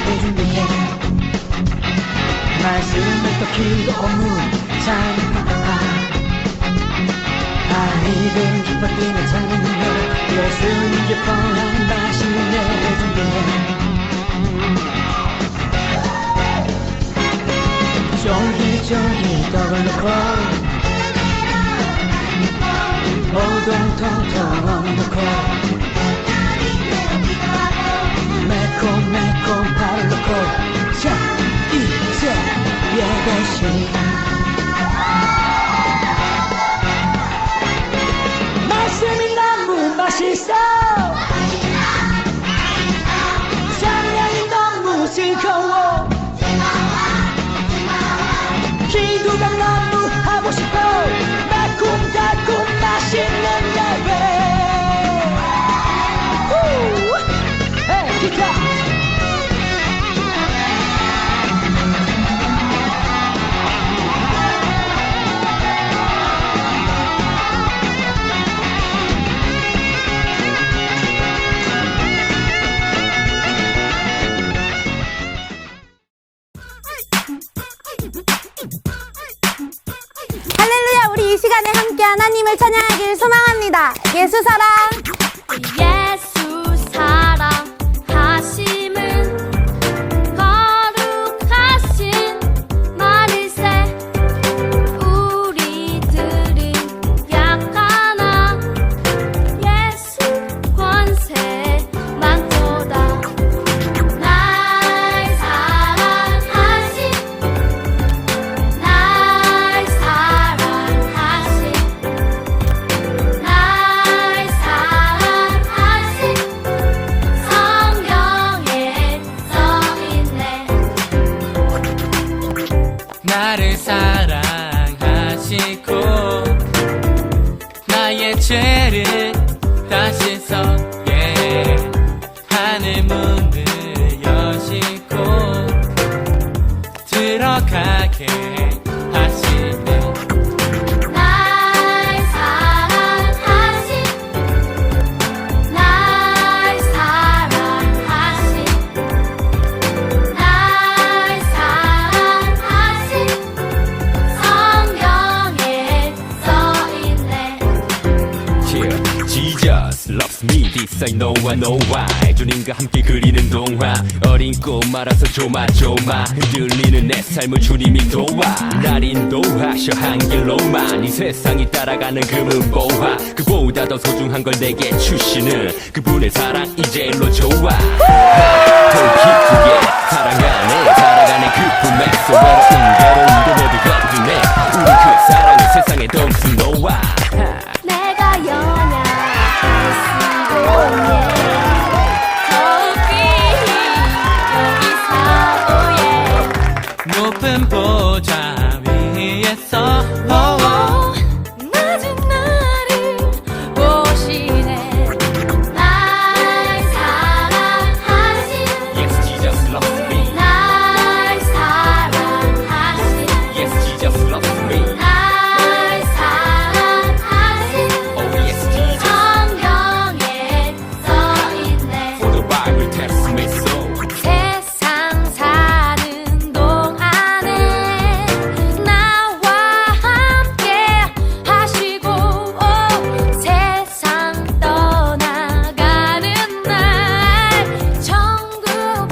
내게 준비해 말씀을 또 길고 무찬 아이들은 기뻐 뛰며 차는 노래 예수님 기뻐한 맛있는 내게 준비해 쫄깃쫄깃 떡을 넣고 오동통통 넣고 매콤매콤 파를 넣고 자 이제 예배 시간 말씀이 너무 맛있어 찬양이 너무 즐거워 기도가 너무 하고 싶어 달콤달콤 맛있는 예배 헤이 기타 할렐루야. 우리 이 시간에 함께 하나님을 찬양하길 소망합니다. 예수 사랑 예수 사랑하심은 거룩하신 말일세 우리들이 약하나 예수 권세 많도다 날 사랑하신 날 사랑하신 날 사랑하신 성경에 써있네 나를 사랑하시고 나의 죄를 다시 섭게 하늘 문을 여시고 들어가게 하시네 날 사랑하신 날 사랑하신 날 사랑하신 성경에 써있네 Yeah, Jesus loves me, this I know I know why 주님과 함께 그리는 동화 어린 꼬마라서 조마조마 흔들리는 내 삶을 주님이 도와 날 인도하셔 한 길로만 이 세상이 따라가는 금은보화 그보다 더 소중한 걸 내게 주시는 그분의 사랑이 제일로 좋아 더 기쁘게 사랑하네 살아가는 그품에서 외로운 그녀들 건드네 우리 그 사랑을 세상에 덤수 놓아 내가 연약했으고 더욱 귀히 여기 사오예 높은 보좌 위에서 낮은 나를 보시네 날 사랑하신 Yes, Jesus loves me 날 사랑하신 Yes, Jesus loves me 날 사랑하신 Oh yes, Jesus 성경에 써있네 For the Bible tells me so 세상 사는 동안에 나와 함께 하시고 세상 떠나가는 날 천국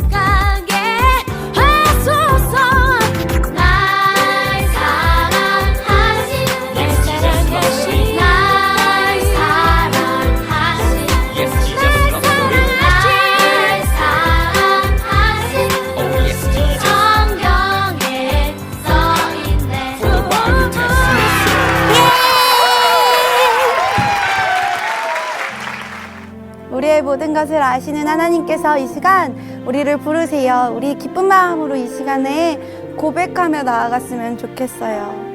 가게 하소서 날 사랑하신 날 사랑하신 날 사랑하신 Yes, Jesus loves me 날 사랑하신 Oh yes, Jesus 성경에 써있네 For the Bible tells me so 우리의 모든 것을 아시는 하나님께서 이 시간 우리를 부르세요. 우리 기쁜 마음으로 이 시간에 고백하며 나아갔으면 좋겠어요.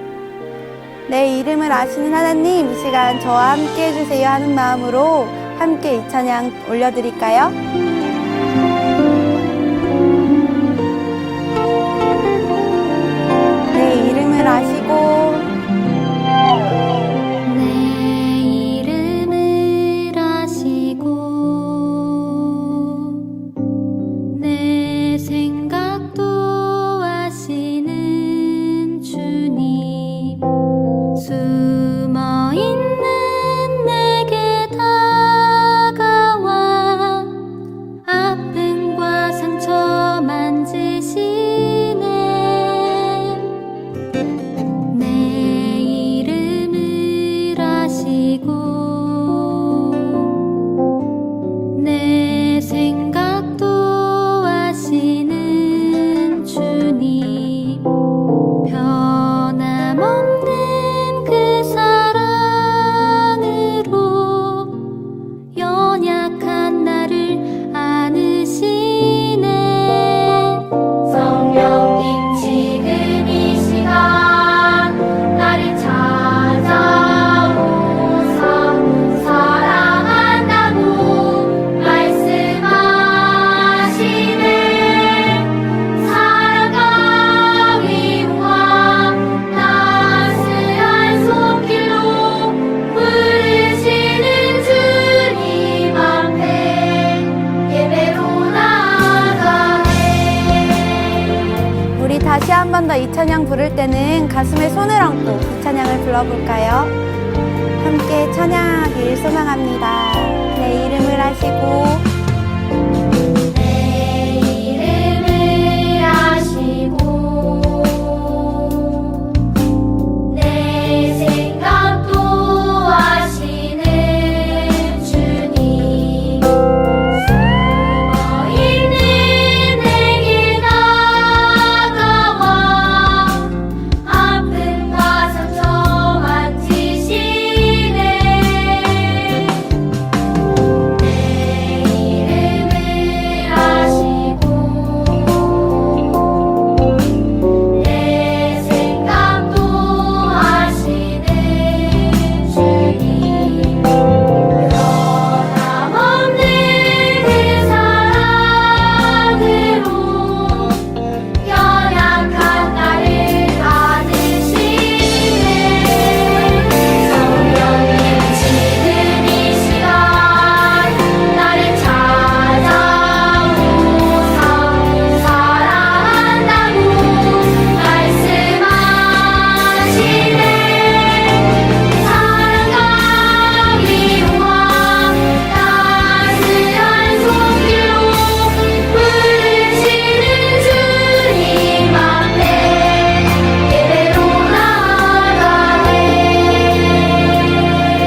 내 이름을 아시는 하나님, 이 시간 저와 함께 해주세요 하는 마음으로 함께 이 찬양 올려드릴까요? 내 이름을 아시고 내 이름을 아시고 내 생 다시 한 번 더 이 찬양 부를 때는 가슴에 손을 얹고 이 찬양을 불러볼까요? 함께 찬양하길 소망합니다. 내 이름을 하시고 내 이름을 아시고 내 생각도 아시는 주님 숨어있는 내게 다가와 아픔과 상처 만지시네 내 이름을 아시고 내 생각도 아시는 주님 변함없는 그 사랑으로 연약한 나를 안으시네 성령님 지금 이 시간 나를 찾아오사 사랑한다고 말씀하시네 사랑과 위로와 따스한 손길로 부르시는 주님 앞에 예배로 나아가네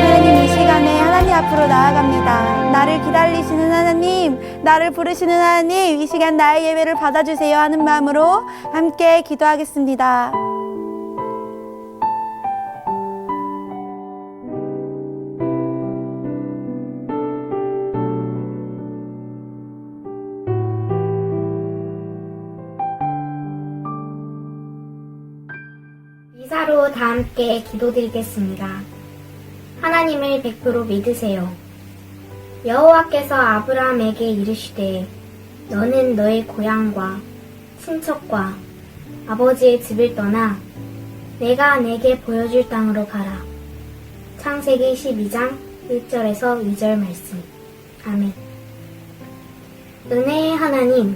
하나님, 이 시간에 하나님 앞으로 나아갑니다. 나를 기다리시는 하나님, 나를 부르시는 하나님, 이 시간 나의 예배를 받아주세요 하는 마음으로 함께 기도하겠습니다. 이사로 다 함께 기도드리겠습니다. 하나님을 100% 믿으세요. 여호와께서 아브라함에게 이르시되 너는 너의 고향과 친척과 아버지의 집을 떠나 내가 내게 보여줄 땅으로 가라. 창세기 12장 1절에서 2절 말씀. 아멘. 은혜의 하나님,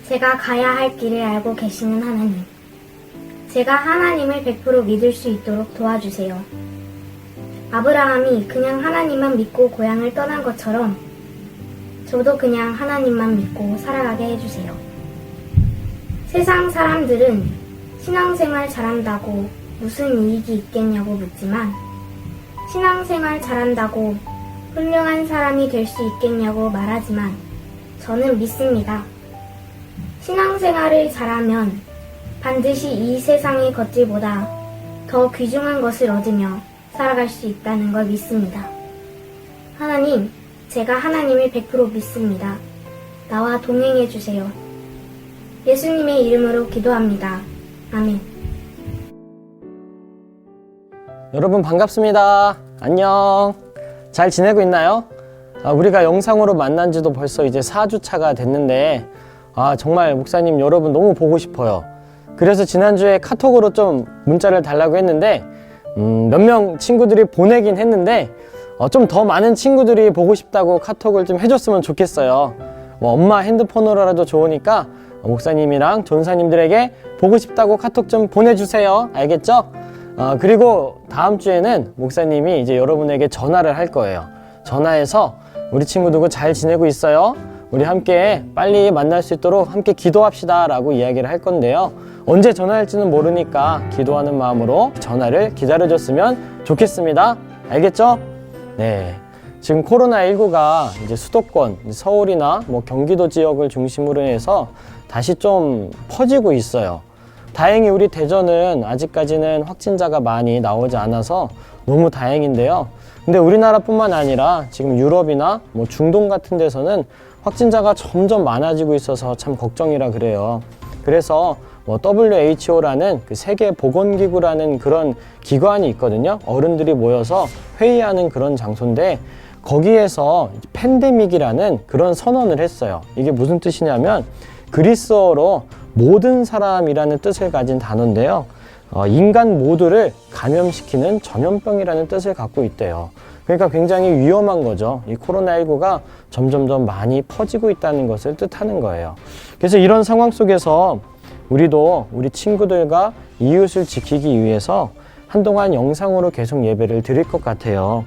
제가 가야 할 길을 알고 계시는 하나님, 제가 하나님을 100% 믿을 수 있도록 도와주세요. 아브라함이 그냥 하나님만 믿고 고향을 떠난 것처럼 저도 그냥 하나님만 믿고 살아가게 해주세요. 세상 사람들은 신앙생활 잘한다고 무슨 이익이 있겠냐고 묻지만 신앙생활 잘한다고 훌륭한 사람이 될 수 있겠냐고 말하지만 저는 믿습니다. 신앙생활을 잘하면 반드시 이 세상의 것들보다 더 귀중한 것을 얻으며 살아갈 수 있다는 걸 믿습니다. 하나님, 제가 하나님을 100% 믿습니다. 나와 동행해 주세요. 예수님의 이름으로 기도합니다. 아멘. 여러분 반갑습니다. 안녕. 잘 지내고 있나요? 우리가 영상으로 만난 지도 벌써 이제 4주차가 됐는데 정말 목사님 여러분 너무 보고 싶어요. 그래서 지난주에 카톡으로 좀 문자를 달라고 했는데 몇 명 친구들이 보내긴 했는데 좀 더 많은 친구들이 보고 싶다고 카톡을 좀 해줬으면 좋겠어요. 엄마 핸드폰으로라도 좋으니까 목사님이랑 전사님들에게 보고 싶다고 카톡 좀 보내주세요. 알겠죠? 그리고 다음 주에는 목사님이 이제 여러분에게 전화를 할 거예요. 전화해서 우리 친구 누구 잘 지내고 있어요? 우리 함께 빨리 만날 수 있도록 함께 기도합시다 라고 이야기를 할 건데요. 언제 전화할지는 모르니까 기도하는 마음으로 전화를 기다려줬으면 좋겠습니다. 알겠죠? 네. 지금 코로나19가 이제 수도권, 서울이나 경기도 지역을 중심으로 해서 다시 좀 퍼지고 있어요. 다행히 우리 대전은 아직까지는 확진자가 많이 나오지 않아서 너무 다행인데요. 근데 우리나라뿐만 아니라 지금 유럽이나 중동 같은 데서는 확진자가 점점 많아지고 있어서 참 걱정이라 그래요. 그래서 WHO라는 그 세계보건기구라는 그런 기관이 있거든요. 어른들이 모여서 회의하는 그런 장소인데 거기에서 팬데믹이라는 그런 선언을 했어요. 이게 무슨 뜻이냐면 그리스어로 모든 사람이라는 뜻을 가진 단어인데요. 인간 모두를 감염시키는 전염병이라는 뜻을 갖고 있대요. 그러니까 굉장히 위험한 거죠. 이 코로나19가 점점 더 많이 퍼지고 있다는 것을 뜻하는 거예요. 그래서 이런 상황 속에서 우리도 우리 친구들과 이웃을 지키기 위해서 한동안 영상으로 계속 예배를 드릴 것 같아요.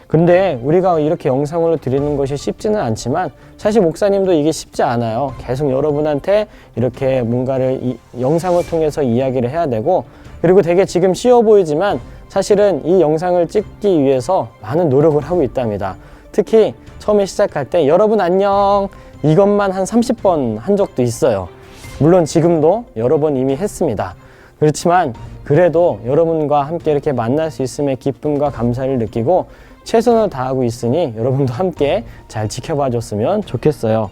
근데 우리가 이렇게 영상으로 드리는 것이 쉽지는 않지만 사실 목사님도 이게 쉽지 않아요. 계속 여러분한테 이렇게 뭔가를 영상을 통해서 이야기를 해야 되고, 그리고 되게 지금 쉬워 보이지만 사실은 이 영상을 찍기 위해서 많은 노력을 하고 있답니다. 특히 처음에 시작할 때 여러분 안녕 이것만 한 30번 한 적도 있어요. 물론 지금도 여러 번 이미 했습니다. 그렇지만 그래도 여러분과 함께 이렇게 만날 수 있음에 기쁨과 감사를 느끼고 최선을 다하고 있으니 여러분도 함께 잘 지켜봐 줬으면 좋겠어요.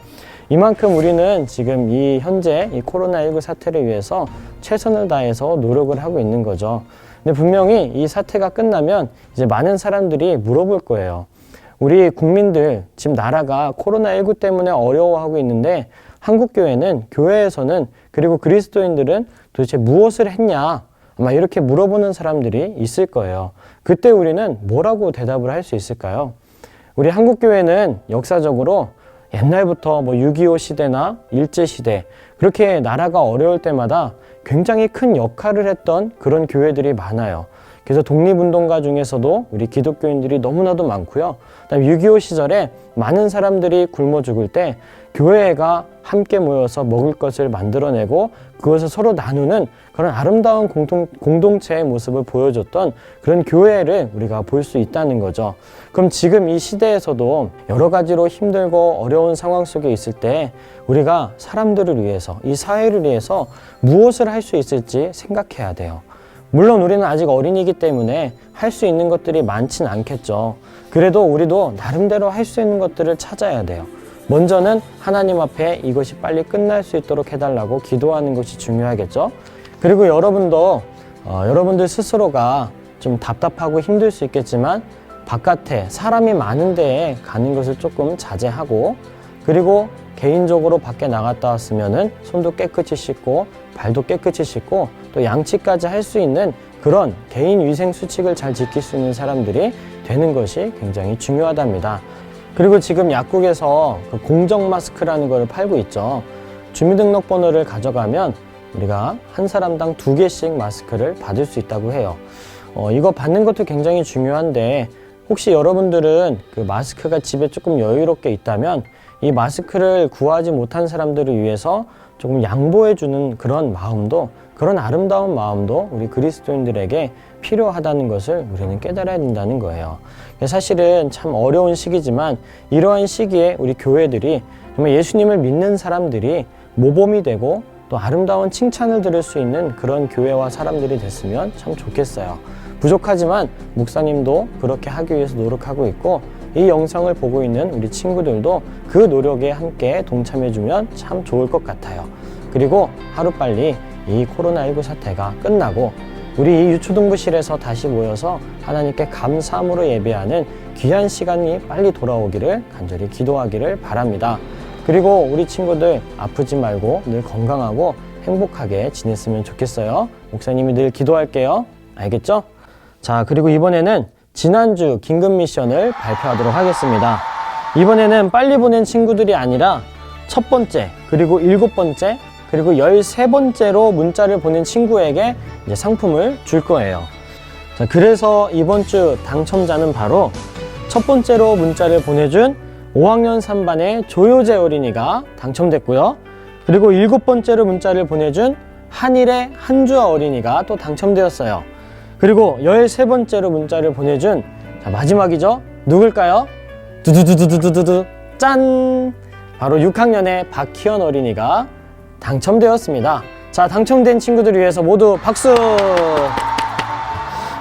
이만큼 우리는 지금 이 현재 이 코로나19 사태를 위해서 최선을 다해서 노력을 하고 있는 거죠. 근데 분명히 이 사태가 끝나면 이제 많은 사람들이 물어볼 거예요. 우리 국민들 지금 나라가 코로나19 때문에 어려워하고 있는데 한국교회는, 교회에서는, 그리고 그리스도인들은 도대체 무엇을 했냐? 아마 이렇게 물어보는 사람들이 있을 거예요. 그때 우리는 뭐라고 대답을 할 수 있을까요? 우리 한국교회는 역사적으로 옛날부터 6.25 시대나 일제시대, 그렇게 나라가 어려울 때마다 굉장히 큰 역할을 했던 그런 교회들이 많아요. 그래서 독립운동가 중에서도 우리 기독교인들이 너무나도 많고요. 그다음 6.25 시절에 많은 사람들이 굶어 죽을 때 교회가 함께 모여서 먹을 것을 만들어내고 그것을 서로 나누는 그런 아름다운 공동체의 모습을 보여줬던 그런 교회를 우리가 볼 수 있다는 거죠. 그럼 지금 이 시대에서도 여러 가지로 힘들고 어려운 상황 속에 있을 때 우리가 사람들을 위해서, 이 사회를 위해서 무엇을 할 수 있을지 생각해야 돼요. 물론 우리는 아직 어린이기 때문에 할 수 있는 것들이 많진 않겠죠. 그래도 우리도 나름대로 할 수 있는 것들을 찾아야 돼요. 먼저는 하나님 앞에 이것이 빨리 끝날 수 있도록 해달라고 기도하는 것이 중요하겠죠. 그리고 여러분도 여러분들 스스로가 좀 답답하고 힘들 수 있겠지만 바깥에 사람이 많은 데에 가는 것을 조금 자제하고, 그리고 개인적으로 밖에 나갔다 왔으면은 손도 깨끗이 씻고 발도 깨끗이 씻고 또 양치까지 할 수 있는 그런 개인 위생 수칙을 잘 지킬 수 있는 사람들이 되는 것이 굉장히 중요하답니다. 그리고 지금 약국에서 그 공정 마스크라는 걸 팔고 있죠. 주민등록번호를 가져가면 우리가 한 사람당 2개씩 마스크를 받을 수 있다고 해요. 이거 받는 것도 굉장히 중요한데 혹시 여러분들은 그 마스크가 집에 조금 여유롭게 있다면 이 마스크를 구하지 못한 사람들을 위해서 조금 양보해주는 그런 마음도, 그런 아름다운 마음도 우리 그리스도인들에게 필요하다는 것을 우리는 깨달아야 된다는 거예요. 사실은 참 어려운 시기지만 이러한 시기에 우리 교회들이 정말 예수님을 믿는 사람들이 모범이 되고 또 아름다운 칭찬을 들을 수 있는 그런 교회와 사람들이 됐으면 참 좋겠어요. 부족하지만 목사님도 그렇게 하기 위해서 노력하고 있고, 이 영상을 보고 있는 우리 친구들도 그 노력에 함께 동참해주면 참 좋을 것 같아요. 그리고 하루빨리 이 코로나19 사태가 끝나고 우리 이 유초등부실에서 다시 모여서 하나님께 감사함으로 예배하는 귀한 시간이 빨리 돌아오기를 간절히 기도하기를 바랍니다. 그리고 우리 친구들 아프지 말고 늘 건강하고 행복하게 지냈으면 좋겠어요. 목사님이 늘 기도할게요. 알겠죠? 자, 그리고 이번에는 지난주 긴급 미션을 발표하도록 하겠습니다. 이번에는 빨리 보낸 친구들이 아니라 첫 번째, 그리고 7번째, 그리고 13번째로 문자를 보낸 친구에게 이제 상품을 줄 거예요. 자, 그래서 이번 주 당첨자는 바로 첫 번째로 문자를 보내준 5학년 3반의 조효재 어린이가 당첨됐고요. 그리고 7번째로 문자를 보내준 한일의 한주아 어린이가 또 당첨되었어요. 그리고 13번째로 문자를 보내준, 자, 마지막이죠? 누굴까요? 두두두두두두두 짠! 바로 6학년의 박희연 어린이가 당첨되었습니다. 자, 당첨된 친구들을 위해서 모두 박수!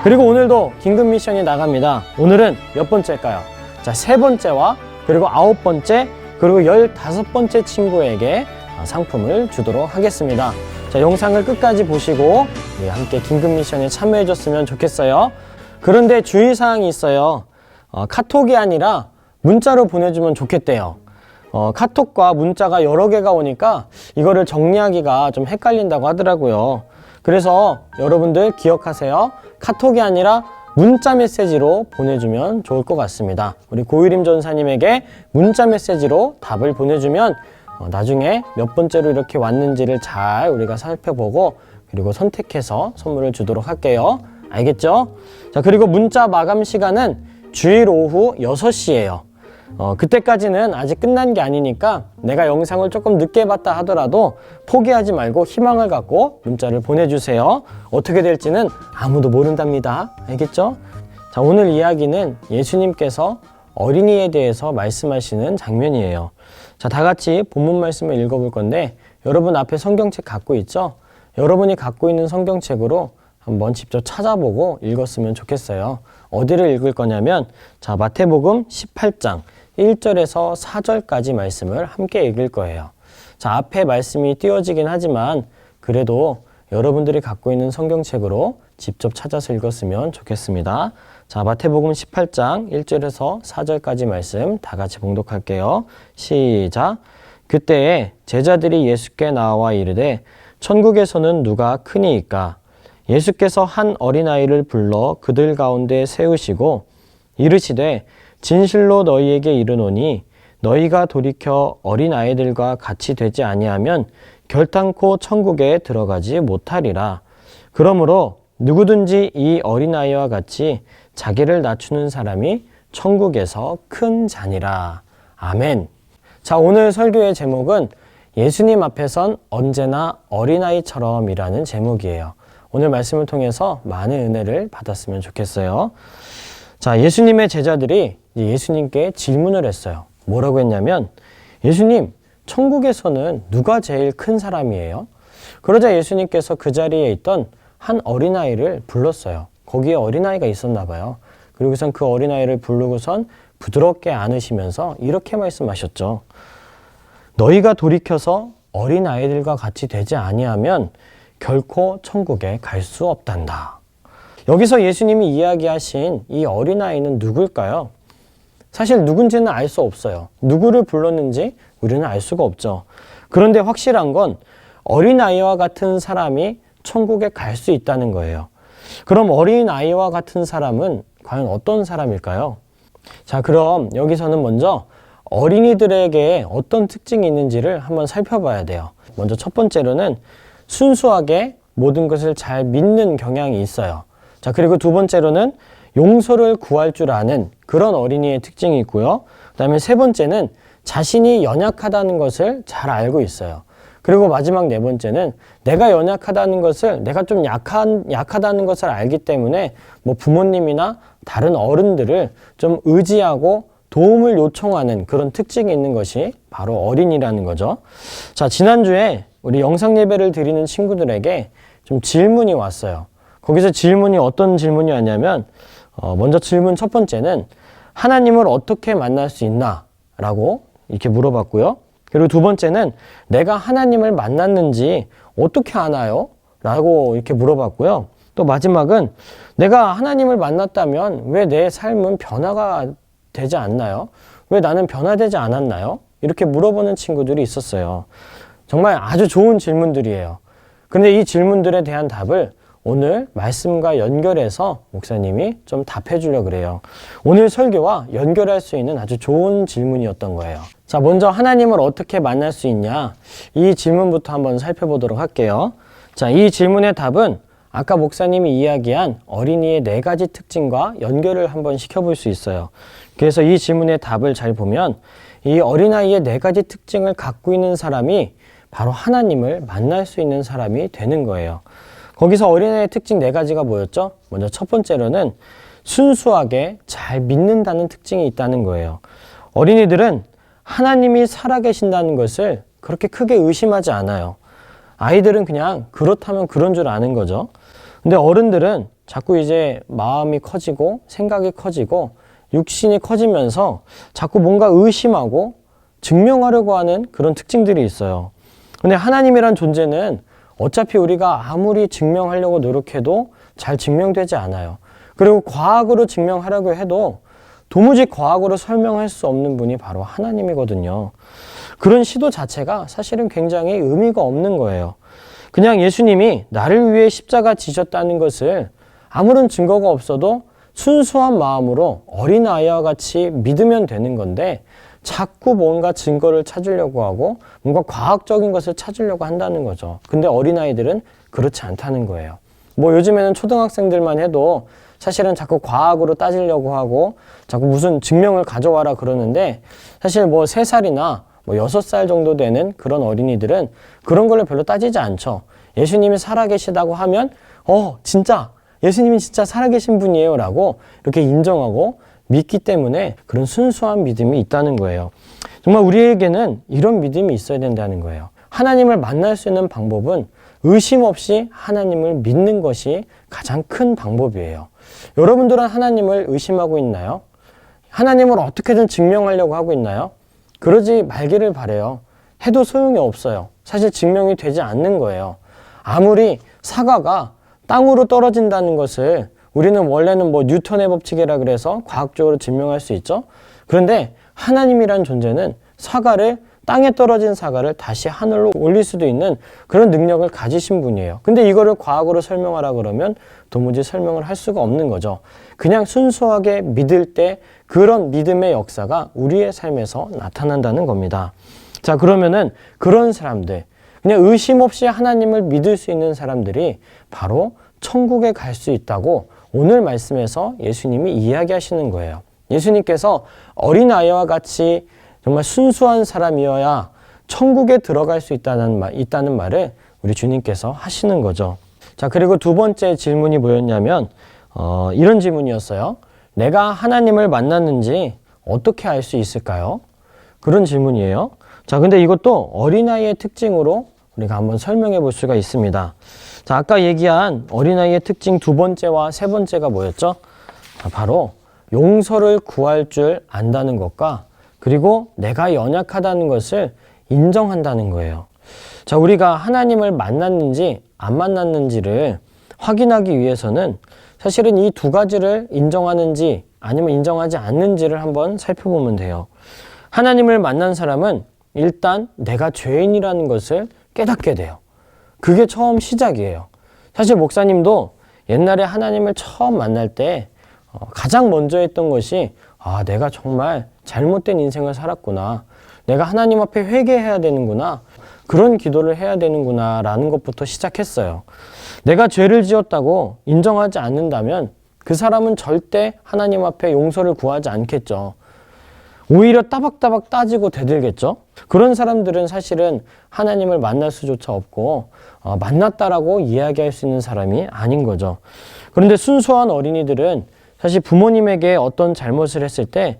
그리고 오늘도 긴급 미션이 나갑니다. 오늘은 몇 번째일까요? 자, 3번째와 그리고 9번째, 그리고 15번째 친구에게 상품을 주도록 하겠습니다. 자, 영상을 끝까지 보시고 우리 함께 긴급 미션에 참여해 줬으면 좋겠어요. 그런데 주의사항이 있어요. 카톡이 아니라 문자로 보내주면 좋겠대요. 카톡과 문자가 여러 개가 오니까 이거를 정리하기가 좀 헷갈린다고 하더라고요. 그래서 여러분들 기억하세요. 카톡이 아니라 문자 메시지로 보내주면 좋을 것 같습니다. 우리 고유림 전사님에게 문자 메시지로 답을 보내주면 나중에 몇 번째로 이렇게 왔는지를 잘 우리가 살펴보고 그리고 선택해서 선물을 주도록 할게요. 알겠죠? 자, 그리고 문자 마감 시간은 주일 오후 6시예요. 그때까지는 아직 끝난 게 아니니까 내가 영상을 조금 늦게 봤다 하더라도 포기하지 말고 희망을 갖고 문자를 보내주세요. 어떻게 될지는 아무도 모른답니다. 알겠죠? 자, 오늘 이야기는 예수님께서 어린이에 대해서 말씀하시는 장면이에요. 자, 다 같이 본문 말씀을 읽어볼 건데 여러분 앞에 성경책 갖고 있죠? 여러분이 갖고 있는 성경책으로 한번 직접 찾아보고 읽었으면 좋겠어요. 어디를 읽을 거냐면 자, 마태복음 18장 1절에서 4절까지 말씀을 함께 읽을 거예요. 자, 앞에 말씀이 띄워지긴 하지만 그래도 여러분들이 갖고 있는 성경책으로 직접 찾아서 읽었으면 좋겠습니다. 자, 마태복음 18장 1절에서 4절까지 말씀 다 같이 봉독할게요. 시작. 그때에 제자들이 예수께 나와 이르되 천국에서는 누가 크니이까? 예수께서 한 어린아이를 불러 그들 가운데 세우시고 이르시되 진실로 너희에게 이르노니 너희가 돌이켜 어린아이들과 같이 되지 아니하면 결단코 천국에 들어가지 못하리라. 그러므로 누구든지 이 어린아이와 같이 자기를 낮추는 사람이 천국에서 큰 자니라. 아멘. 자, 오늘 설교의 제목은 예수님 앞에선 언제나 어린아이처럼이라는 제목이에요. 오늘 말씀을 통해서 많은 은혜를 받았으면 좋겠어요. 자, 예수님의 제자들이 예수님께 질문을 했어요. 뭐라고 했냐면 예수님, 천국에서는 누가 제일 큰 사람이에요? 그러자 예수님께서 그 자리에 있던 한 어린아이를 불렀어요. 거기에 어린아이가 있었나 봐요. 그리고선 그 어린아이를 부르고선 부드럽게 안으시면서 이렇게 말씀하셨죠. 너희가 돌이켜서 어린아이들과 같이 되지 아니하면 결코 천국에 갈 수 없단다. 여기서 예수님이 이야기하신 이 어린아이는 누굴까요? 사실 누군지는 알 수 없어요. 누구를 불렀는지 우리는 알 수가 없죠. 그런데 확실한 건 어린아이와 같은 사람이 천국에 갈 수 있다는 거예요. 그럼 어린아이와 같은 사람은 과연 어떤 사람일까요? 자, 그럼 여기서는 먼저 어린이들에게 어떤 특징이 있는지를 한번 살펴봐야 돼요. 먼저 첫 번째로는 순수하게 모든 것을 잘 믿는 경향이 있어요. 자, 그리고 두 번째로는 용서를 구할 줄 아는 그런 어린이의 특징이 있고요. 그 다음에 세 번째는 자신이 연약하다는 것을 잘 알고 있어요. 그리고 마지막 네 번째는 내가 연약하다는 것을, 내가 좀 약하다는 것을 알기 때문에 뭐 부모님이나 다른 어른들을 좀 의지하고 도움을 요청하는 그런 특징이 있는 것이 바로 어린이라는 거죠. 자, 지난주에 우리 영상 예배를 드리는 친구들에게 좀 질문이 왔어요. 거기서 질문이 어떤 질문이 왔냐면 먼저 질문 첫 번째는 하나님을 어떻게 만날 수 있나? 라고 이렇게 물어봤고요. 그리고 두 번째는 내가 하나님을 만났는지 어떻게 아나요? 라고 이렇게 물어봤고요. 또 마지막은 내가 하나님을 만났다면 왜 내 삶은 변화가 되지 않나요? 왜 나는 변화되지 않았나요? 이렇게 물어보는 친구들이 있었어요. 정말 아주 좋은 질문들이에요. 그런데 이 질문들에 대한 답을 오늘 말씀과 연결해서 목사님이 좀 답해 주려고 그래요. 오늘 설교와 연결할 수 있는 아주 좋은 질문이었던 거예요. 자, 먼저 하나님을 어떻게 만날 수 있냐? 이 질문부터 한번 살펴보도록 할게요. 자, 이 질문의 답은 아까 목사님이 이야기한 어린이의 4가지 특징과 연결을 한번 시켜볼 수 있어요. 그래서 이 질문의 답을 잘 보면 이 어린아이의 4가지 특징을 갖고 있는 사람이 바로 하나님을 만날 수 있는 사람이 되는 거예요. 거기서 어린아이의 특징 4가지가 뭐였죠? 먼저 첫 번째로는 순수하게 잘 믿는다는 특징이 있다는 거예요. 어린이들은 하나님이 살아계신다는 것을 그렇게 크게 의심하지 않아요. 아이들은 그냥 그렇다면 그런 줄 아는 거죠. 근데 어른들은 자꾸 이제 마음이 커지고 생각이 커지고 육신이 커지면서 자꾸 뭔가 의심하고 증명하려고 하는 그런 특징들이 있어요. 근데 하나님이란 존재는 어차피 우리가 아무리 증명하려고 노력해도 잘 증명되지 않아요. 그리고 과학으로 증명하려고 해도 도무지 과학으로 설명할 수 없는 분이 바로 하나님이거든요. 그런 시도 자체가 사실은 굉장히 의미가 없는 거예요. 그냥 예수님이 나를 위해 십자가 지셨다는 것을 아무런 증거가 없어도 순수한 마음으로 어린아이와 같이 믿으면 되는 건데 자꾸 뭔가 증거를 찾으려고 하고 뭔가 과학적인 것을 찾으려고 한다는 거죠. 근데 어린아이들은 그렇지 않다는 거예요. 뭐 요즘에는 초등학생들만 해도 사실은 자꾸 과학으로 따지려고 하고 자꾸 무슨 증명을 가져와라 그러는데 사실 뭐 3살이나 뭐 6살 정도 되는 그런 어린이들은 그런 걸로 별로 따지지 않죠. 예수님이 살아계시다고 하면 진짜 예수님이 진짜 살아계신 분이에요 라고 이렇게 인정하고 믿기 때문에 그런 순수한 믿음이 있다는 거예요. 정말 우리에게는 이런 믿음이 있어야 된다는 거예요. 하나님을 만날 수 있는 방법은 의심 없이 하나님을 믿는 것이 가장 큰 방법이에요. 여러분들은 하나님을 의심하고 있나요? 하나님을 어떻게든 증명하려고 하고 있나요? 그러지 말기를 바라요. 해도 소용이 없어요. 사실 증명이 되지 않는 거예요. 아무리 사과가 땅으로 떨어진다는 것을 우리는 원래는 뭐 뉴턴의 법칙이라 그래서 과학적으로 증명할 수 있죠. 그런데 하나님이란 존재는 땅에 떨어진 사과를 다시 하늘로 올릴 수도 있는 그런 능력을 가지신 분이에요. 근데 이거를 과학으로 설명하라 그러면 도무지 설명을 할 수가 없는 거죠. 그냥 순수하게 믿을 때 그런 믿음의 역사가 우리의 삶에서 나타난다는 겁니다. 자, 그러면은 그런 사람들, 그냥 의심 없이 하나님을 믿을 수 있는 사람들이 바로 천국에 갈 수 있다고 오늘 말씀에서 예수님이 이야기하시는 거예요. 예수님께서 어린아이와 같이 정말 순수한 사람이어야 천국에 들어갈 수 있다는 말을 우리 주님께서 하시는 거죠. 자, 그리고 두 번째 질문이 뭐였냐면 이런 질문이었어요. 내가 하나님을 만났는지 어떻게 알 수 있을까요? 그런 질문이에요. 자, 근데 이것도 어린아이의 특징으로 우리가 한번 설명해 볼 수가 있습니다. 자, 아까 얘기한 어린아이의 특징 두 번째와 세 번째가 뭐였죠? 자, 바로 용서를 구할 줄 안다는 것과 그리고 내가 연약하다는 것을 인정한다는 거예요. 자, 우리가 하나님을 만났는지 안 만났는지를 확인하기 위해서는 사실은 이 두 가지를 인정하는지 아니면 인정하지 않는지를 한번 살펴보면 돼요. 하나님을 만난 사람은 일단 내가 죄인이라는 것을 깨닫게 돼요. 그게 처음 시작이에요. 사실 목사님도 옛날에 하나님을 처음 만날 때 가장 먼저 했던 것이 내가 정말 잘못된 인생을 살았구나. 내가 하나님 앞에 회개해야 되는구나. 그런 기도를 해야 되는구나 라는 것부터 시작했어요. 내가 죄를 지었다고 인정하지 않는다면 그 사람은 절대 하나님 앞에 용서를 구하지 않겠죠. 오히려 따박따박 따지고 대들겠죠. 그런 사람들은 사실은 하나님을 만날 수조차 없고 만났다라고 이야기할 수 있는 사람이 아닌 거죠. 그런데 순수한 어린이들은 사실 부모님에게 어떤 잘못을 했을 때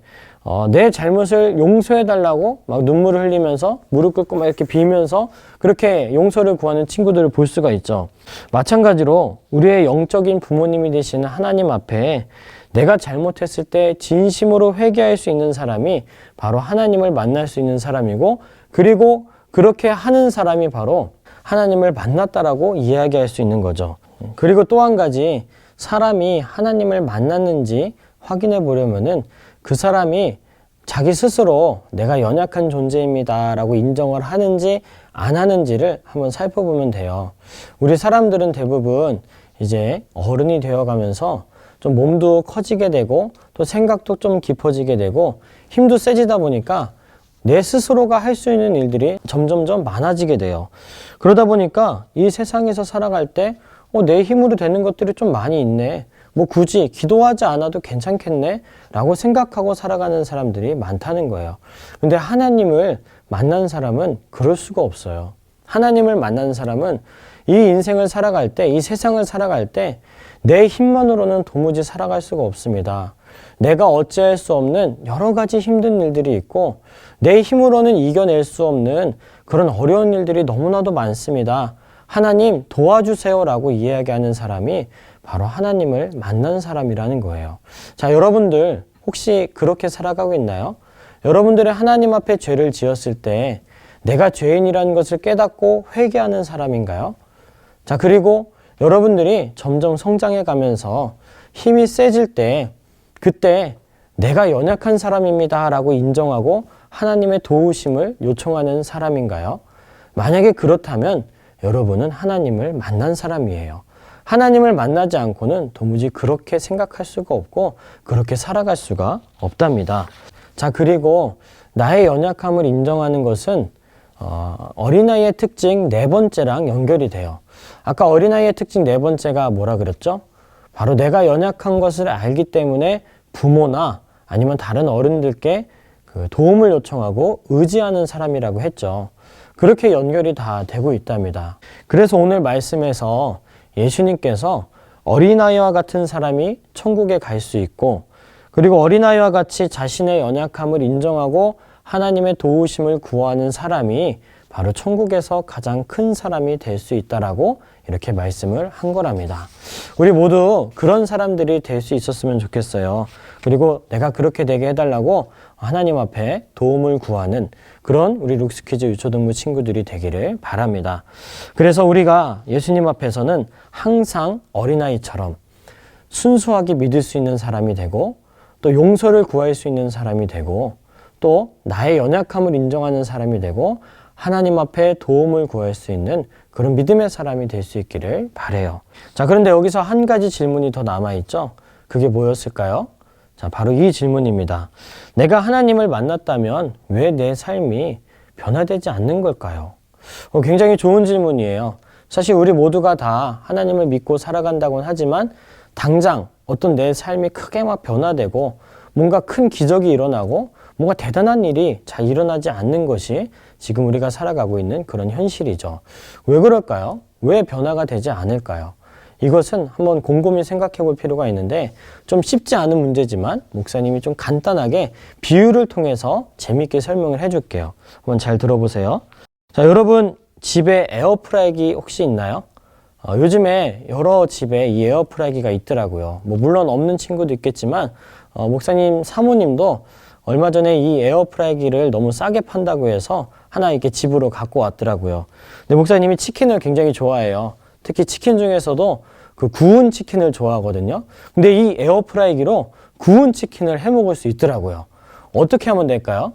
내 잘못을 용서해달라고 막 눈물을 흘리면서 무릎 꿇고 막 이렇게 빌면서 그렇게 용서를 구하는 친구들을 볼 수가 있죠. 마찬가지로 우리의 영적인 부모님이 되시는 하나님 앞에 내가 잘못했을 때 진심으로 회개할 수 있는 사람이 바로 하나님을 만날 수 있는 사람이고 그리고 그렇게 하는 사람이 바로 하나님을 만났다라고 이야기할 수 있는 거죠. 그리고 또 한 가지 사람이 하나님을 만났는지 확인해 보려면은 그 사람이 자기 스스로 내가 연약한 존재입니다 라고 인정을 하는지 안 하는지를 한번 살펴보면 돼요. 우리 사람들은 대부분 이제 어른이 되어가면서 좀 몸도 커지게 되고 또 생각도 좀 깊어지게 되고 힘도 세지다 보니까 내 스스로가 할 수 있는 일들이 점점점 많아지게 돼요. 그러다 보니까 이 세상에서 살아갈 때 내 힘으로 되는 것들이 좀 많이 있네. 뭐 굳이 기도하지 않아도 괜찮겠네 라고 생각하고 살아가는 사람들이 많다는 거예요. 근데 하나님을 만난 사람은 그럴 수가 없어요. 하나님을 만난 사람은 이 인생을 살아갈 때, 이 세상을 살아갈 때 내 힘만으로는 도무지 살아갈 수가 없습니다. 내가 어찌할 수 없는 여러 가지 힘든 일들이 있고 내 힘으로는 이겨낼 수 없는 그런 어려운 일들이 너무나도 많습니다. 하나님 도와주세요 라고 이야기하는 사람이 바로 하나님을 만난 사람이라는 거예요. 자, 여러분들 혹시 그렇게 살아가고 있나요? 여러분들의 하나님 앞에 죄를 지었을 때 내가 죄인이라는 것을 깨닫고 회개하는 사람인가요? 자, 그리고 여러분들이 점점 성장해 가면서 힘이 세질 때 그때 내가 연약한 사람입니다 라고 인정하고 하나님의 도우심을 요청하는 사람인가요? 만약에 그렇다면 여러분은 하나님을 만난 사람이에요. 하나님을 만나지 않고는 도무지 그렇게 생각할 수가 없고 그렇게 살아갈 수가 없답니다. 자, 그리고 나의 연약함을 인정하는 것은 어린아이의 특징 네 번째랑 연결이 돼요. 아까 어린아이의 특징 네 번째가 뭐라 그랬죠? 바로 내가 연약한 것을 알기 때문에 부모나 아니면 다른 어른들께 그 도움을 요청하고 의지하는 사람이라고 했죠. 그렇게 연결이 다 되고 있답니다. 그래서 오늘 말씀에서 예수님께서 어린아이와 같은 사람이 천국에 갈 수 있고, 그리고 어린아이와 같이 자신의 연약함을 인정하고 하나님의 도우심을 구하는 사람이 바로 천국에서 가장 큰 사람이 될 수 있다라고 이렇게 말씀을 한 거랍니다. 우리 모두 그런 사람들이 될 수 있었으면 좋겠어요. 그리고 내가 그렇게 되게 해달라고 하나님 앞에 도움을 구하는 그런 우리 룩스퀴즈 유초등부 친구들이 되기를 바랍니다. 그래서 우리가 예수님 앞에서는 항상 어린아이처럼 순수하게 믿을 수 있는 사람이 되고, 또 용서를 구할 수 있는 사람이 되고, 또 나의 연약함을 인정하는 사람이 되고, 하나님 앞에 도움을 구할 수 있는 그런 믿음의 사람이 될 수 있기를 바라요. 자, 그런데 여기서 한 가지 질문이 더 남아있죠? 그게 뭐였을까요? 자, 바로 이 질문입니다. 내가 하나님을 만났다면 왜 내 삶이 변화되지 않는 걸까요? 굉장히 좋은 질문이에요. 사실 우리 모두가 다 하나님을 믿고 살아간다고는 하지만 당장 어떤 내 삶이 크게 막 변화되고 뭔가 큰 기적이 일어나고 뭔가 대단한 일이 잘 일어나지 않는 것이 지금 우리가 살아가고 있는 그런 현실이죠. 왜 그럴까요? 왜 변화가 되지 않을까요? 이것은 한번 곰곰이 생각해 볼 필요가 있는데, 좀 쉽지 않은 문제지만 목사님이 좀 간단하게 비유를 통해서 재밌게 설명을 해줄게요. 한번 잘 들어보세요. 자, 여러분 집에 에어프라이기 혹시 있나요? 요즘에 여러 집에 이 에어프라이기가 있더라고요. 물론 없는 친구도 있겠지만 목사님 사모님도 얼마 전에 이 에어프라이기를 너무 싸게 판다고 해서 하나 이렇게 집으로 갖고 왔더라고요. 근데 목사님이 치킨을 굉장히 좋아해요. 특히 치킨 중에서도 그 구운 치킨을 좋아하거든요. 근데 이 에어프라이기로 구운 치킨을 해 먹을 수 있더라고요. 어떻게 하면 될까요?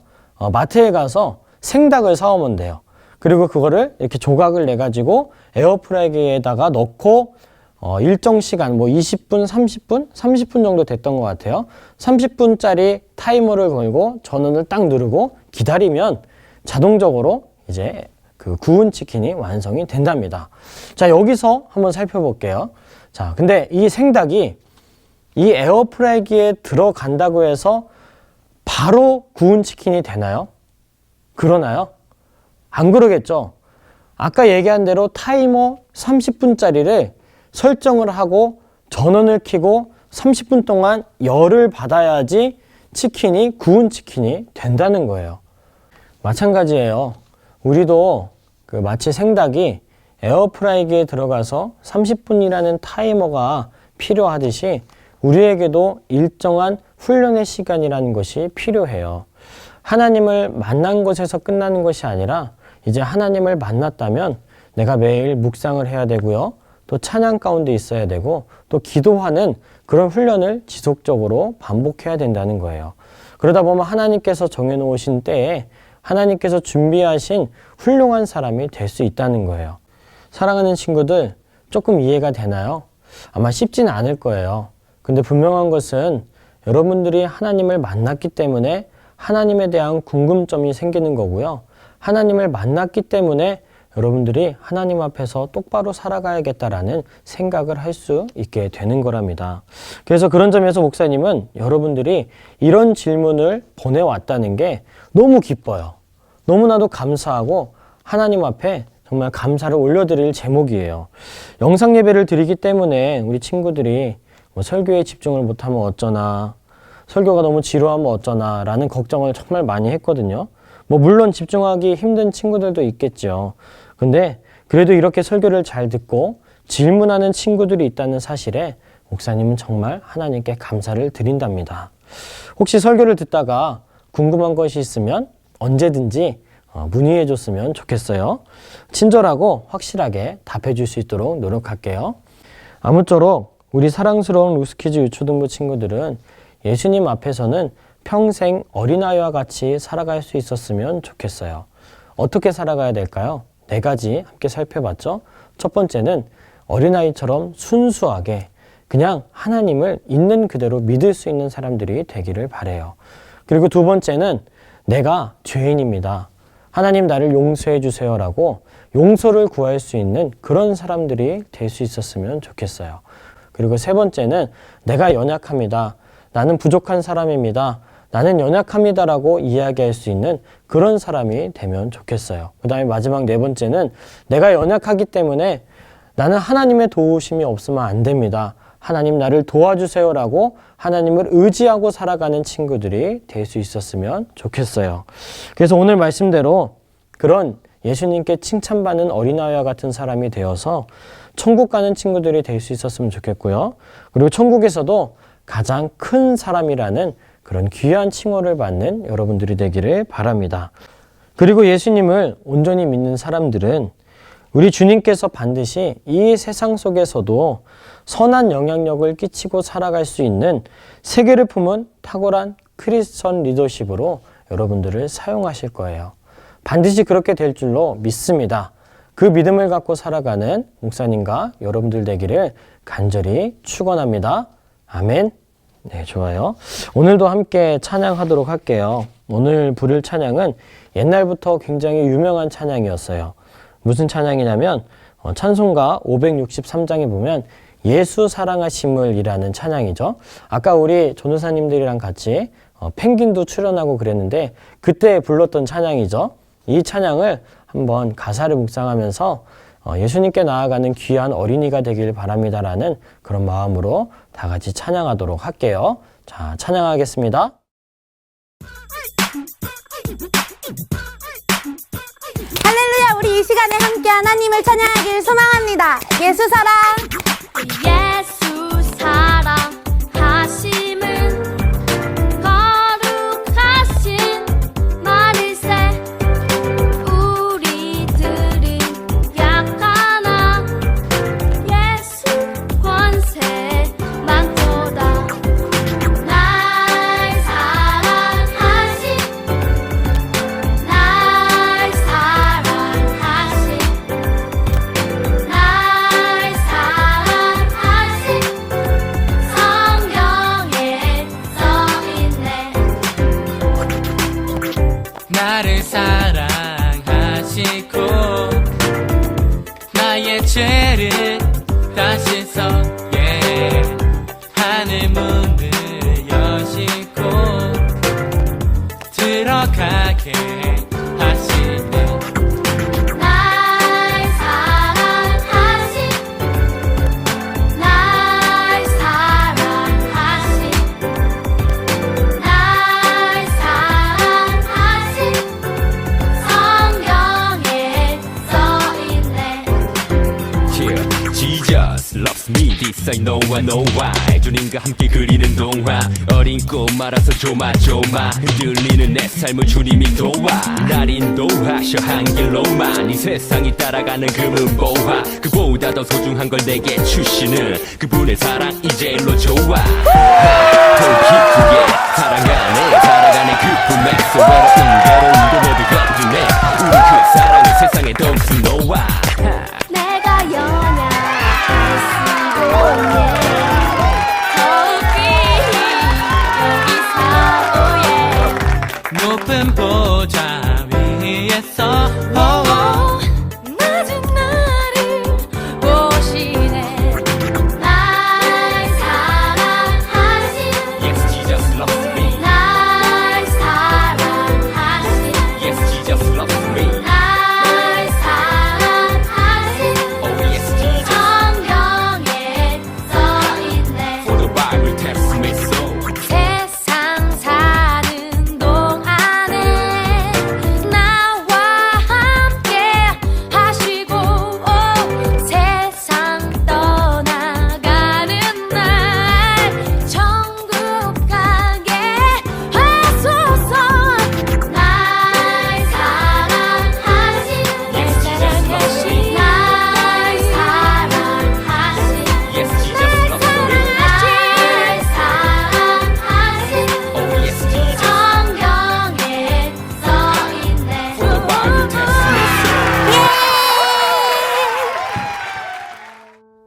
마트에 가서 생닭을 사오면 돼요. 그리고 그거를 이렇게 조각을 내가지고 에어프라이기에다가 넣고 일정 시간, 20분, 30분 정도 됐던 것 같아요. 30분짜리 타이머를 걸고 전원을 딱 누르고 기다리면 자동적으로 이제 그 구운 치킨이 완성이 된답니다. 자, 여기서 한번 살펴볼게요. 자, 근데 이 생닭이 이 에어프라이기에 들어간다고 해서 바로 구운 치킨이 되나요? 그러나요? 안 그러겠죠? 아까 얘기한 대로 타이머 30분짜리를 설정을 하고 전원을 켜고 30분 동안 열을 받아야지 치킨이 구운 치킨이 된다는 거예요. 마찬가지예요. 우리도 마치 생닭이 에어프라이기에 들어가서 30분이라는 타이머가 필요하듯이 우리에게도 일정한 훈련의 시간이라는 것이 필요해요. 하나님을 만난 것에서 끝나는 것이 아니라 이제 하나님을 만났다면 내가 매일 묵상을 해야 되고요. 또 찬양 가운데 있어야 되고 또 기도하는 그런 훈련을 지속적으로 반복해야 된다는 거예요. 그러다 보면 하나님께서 정해놓으신 때에 하나님께서 준비하신 훌륭한 사람이 될 수 있다는 거예요. 사랑하는 친구들, 조금 이해가 되나요? 아마 쉽지는 않을 거예요. 근데 분명한 것은 여러분들이 하나님을 만났기 때문에 하나님에 대한 궁금점이 생기는 거고요. 하나님을 만났기 때문에 여러분들이 하나님 앞에서 똑바로 살아가야겠다라는 생각을 할 수 있게 되는 거랍니다. 그래서 그런 점에서 목사님은 여러분들이 이런 질문을 보내왔다는 게 너무 기뻐요. 너무나도 감사하고 하나님 앞에 정말 감사를 올려드릴 제목이에요. 영상 예배를 드리기 때문에 우리 친구들이 설교에 집중을 못하면 어쩌나, 설교가 너무 지루하면 어쩌나 라는 걱정을 정말 많이 했거든요. 물론 집중하기 힘든 친구들도 있겠죠. 근데 그래도 이렇게 설교를 잘 듣고 질문하는 친구들이 있다는 사실에 목사님은 정말 하나님께 감사를 드린답니다. 혹시 설교를 듣다가 궁금한 것이 있으면 언제든지 문의해 줬으면 좋겠어요. 친절하고 확실하게 답해 줄 수 있도록 노력할게요. 아무쪼록 우리 사랑스러운 룩스퀴즈 유초등부 친구들은 예수님 앞에서는 평생 어린아이와 같이 살아갈 수 있었으면 좋겠어요. 어떻게 살아가야 될까요? 4가지 함께 살펴봤죠. 첫 번째는 어린아이처럼 순수하게 그냥 하나님을 있는 그대로 믿을 수 있는 사람들이 되기를 바라요. 그리고 두 번째는 내가 죄인입니다. 하나님 나를 용서해 주세요라고 용서를 구할 수 있는 그런 사람들이 될 수 있었으면 좋겠어요. 그리고 세 번째는 내가 연약합니다. 나는 부족한 사람입니다. 나는 연약합니다라고 이야기할 수 있는 그런 사람이 되면 좋겠어요. 그 다음에 마지막 네 번째는 내가 연약하기 때문에 나는 하나님의 도우심이 없으면 안 됩니다. 하나님 나를 도와주세요라고 하나님을 의지하고 살아가는 친구들이 될 수 있었으면 좋겠어요. 그래서 오늘 말씀대로 그런 예수님께 칭찬받는 어린아이와 같은 사람이 되어서 천국 가는 친구들이 될 수 있었으면 좋겠고요. 그리고 천국에서도 가장 큰 사람이라는 그런 귀한 칭호를 받는 여러분들이 되기를 바랍니다. 그리고 예수님을 온전히 믿는 사람들은 우리 주님께서 반드시 이 세상 속에서도 선한 영향력을 끼치고 살아갈 수 있는 세계를 품은 탁월한 크리스천 리더십으로 여러분들을 사용하실 거예요. 반드시 그렇게 될 줄로 믿습니다. 그 믿음을 갖고 살아가는 목사님과 여러분들 되기를 간절히 축원합니다. 아멘. 네, 좋아요. 오늘도 함께 찬양하도록 할게요. 오늘 부를 찬양은 옛날부터 굉장히 유명한 찬양이었어요. 무슨 찬양이냐면 찬송가 563장에 보면 예수 사랑하심을 이라는 찬양이죠. 아까 우리 전도사님들이랑 같이 펭귄도 출연하고 그랬는데 그때 불렀던 찬양이죠. 이 찬양을 한번 가사를 묵상하면서 예수님께 나아가는 귀한 어린이가 되길 바랍니다라는 그런 마음으로 다 같이 찬양하도록 할게요. 자, 찬양하겠습니다. 할렐루야. 우리 이 시간에 함께 하나님을 찬양하기를 소망합니다. 예수 사랑. 예수 사랑하심은 거룩하신 마리세 우리들이 약하나 예수 권세 많도다 날 사랑하신 날 사랑하신 날 사랑하신 성경에 써있네 나를 사랑하시고 나의 죄를 다시 썩게 하늘 문을 여시고 들어가게 하시네 날 사랑하신 날 사랑하신 날 사랑하신 성경에 써있네 Yeah, Jesus loves me. This I know I know why. 주님과 함께 그리는 동화. 어린 꽃 말아서 조마조마. 흔들리는 내 삶을 주님이 도와. 날 인도하셔 한 길로만. 이 세상이 따라가는 금은 보화. 그보다 더 소중한 걸 내게 주시는 그분의 사랑이 제일로 좋아. 더 기쁘게 사랑하네. 살아가는 그 품에서 외로운 모두 거두네. 우리 그 사랑을 세상에 더욱 놓아. 내가 연약할수록 더욱 귀히 여기 사오예 높은 보좌 위에서 낮은 나를 보시네 날 사랑하신 Yes, Jesus loves me. 날 사랑하신 Yes, Jesus loves me. 날 사랑하신 Oh yes, Jesus. 성경에 써있네 For the Bible tells me so. 세상 사는 동안에 나와 함께 하시고 세상 떠나가는 날 천국 가게 하소서 날 사랑하신 날 사랑하신 날 사랑하신 Yes, Jesus loves me. 날 사랑하신 Oh yes, Jesus. 성경에 써있네 For the Bible tells me so.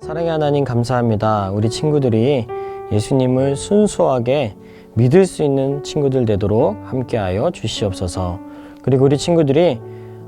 사랑의 하나님 감사합니다. 우리 친구들이 예수님을 순수하게 믿을 수 있는 친구들 되도록 함께하여 주시옵소서. 그리고 우리 친구들이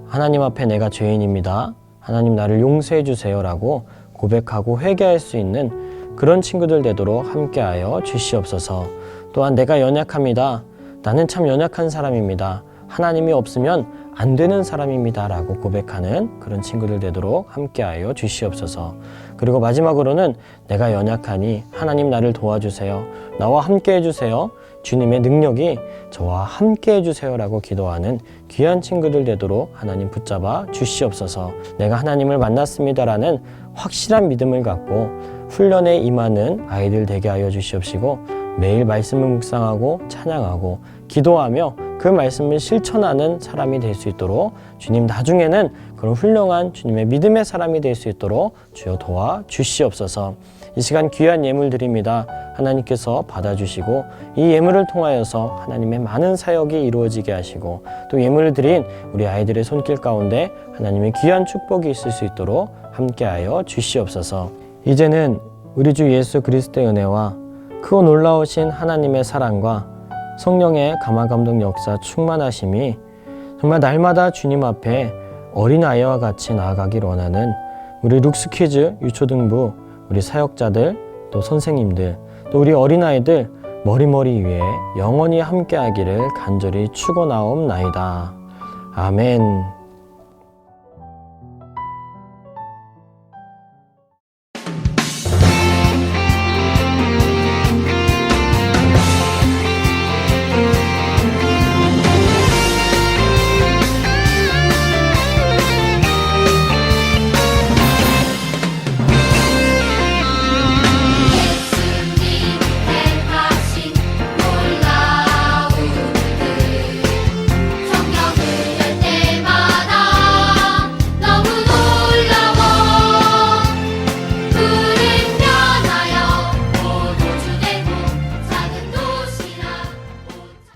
하나님 앞에 내가 죄인입니다. 하나님 나를 용서해 주세요 라고 고백하고 회개할 수 있는 그런 친구들 되도록 함께하여 주시옵소서. 또한 내가 연약합니다. 나는 참 연약한 사람입니다. 하나님이 없으면 안 되는 사람입니다 라고 고백하는 그런 친구들 되도록 함께하여 주시옵소서. 그리고 마지막으로는 내가 연약하니 하나님 나를 도와주세요. 나와 함께 해주세요. 주님의 능력이 저와 함께 해주세요 라고 기도하는 귀한 친구들 되도록 하나님 붙잡아 주시옵소서. 내가 하나님을 만났습니다 라는 확실한 믿음을 갖고 훈련에 임하는 아이들 되게 하여 주시옵시고, 매일 말씀을 묵상하고 찬양하고 기도하며 그 말씀을 실천하는 사람이 될 수 있도록 주님, 나중에는 그런 훌륭한 주님의 믿음의 사람이 될 수 있도록 주여 도와 주시옵소서. 이 시간 귀한 예물 드립니다. 하나님께서 받아주시고 이 예물을 통하여서 하나님의 많은 사역이 이루어지게 하시고, 또 예물을 드린 우리 아이들의 손길 가운데 하나님의 귀한 축복이 있을 수 있도록 함께하여 주시옵소서. 이제는 우리 주 예수 그리스도의 은혜와 크고 놀라우신 하나님의 사랑과 성령의 감화감동 역사 충만하심이 정말 날마다 주님 앞에 어린아이와 같이 나아가길 원하는 우리 룩스키즈 유초등부 우리 사역자들, 또 선생님들, 또 우리 어린아이들 머리머리 위에 영원히 함께하기를 간절히 축원하옵나이다. 아멘.